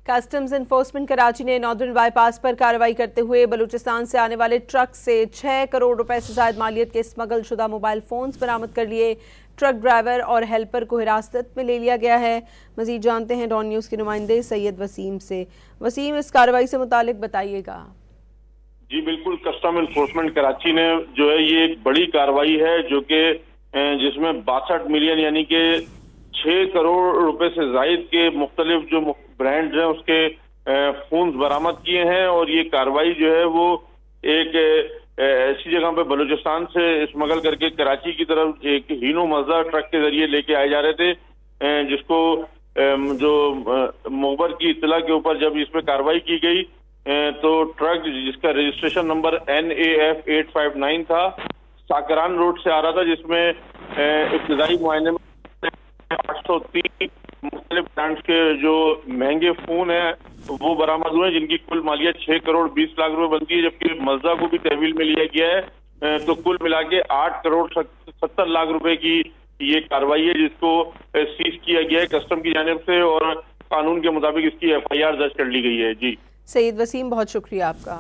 Customs enforcement Karachi ने northern bypass पर कार्रवाई करते हुए बलूचिस्तान से आने वाले ट्रक से 6 करोड़ रुपए से ज्यादा मालियत के स्मगल शुदा मोबाइल फोन्स बरामद कर लिए। ट्रक ड्राइवर और हेल्पर को हिरासत में ले लिया गया है। मजीद जानते हैं डॉन न्यूज़ के नुमाइंदे सैयद वसीम से। वसीम, इस कार्रवाई से मुतालिक बताइएगा। जी बिल्कुल, कस्टम एनफोर्समेंट कराची ने जो है ये एक बड़ी कार्रवाई है जो कि जिसमें 62 मिलियन यानी कि 6 करोड़ रुपए से जायद के मुख्तलिफ जो ब्रांड्स हैं उसके फोन्स बरामद किए हैं। और ये कार्रवाई जो है वो एक ऐसी जगह पे बलूचिस्तान से स्मगल करके कराची की तरफ एक हीनो मज़दा ट्रक के जरिए लेके आए जा रहे थे, जिसको जो मुखबर की इत्तला के ऊपर जब इस पे कार्रवाई की गई तो ट्रक जिसका रजिस्ट्रेशन नंबर NAF 859 था, साकरान रोड से आ रहा था, जिसमें इब्तदाई मुआयने में 803 मुख्तलिफ ब्रांड्स के जो महंगे फोन है वो बरामद हुए, जिनकी कुल मालियत 6 करोड़ 20 लाख रुपए बनती है। जबकि मज़दा को भी तहवील में लिया गया है, तो कुल मिला के 8 करोड़ 70 लाख रुपए की ये कार्रवाई है जिसको सीज किया गया है कस्टम की जानिब से और कानून के मुताबिक इसकी FIR दर्ज कर ली गई है। जी सैयद वसीम, बहुत शुक्रिया आपका।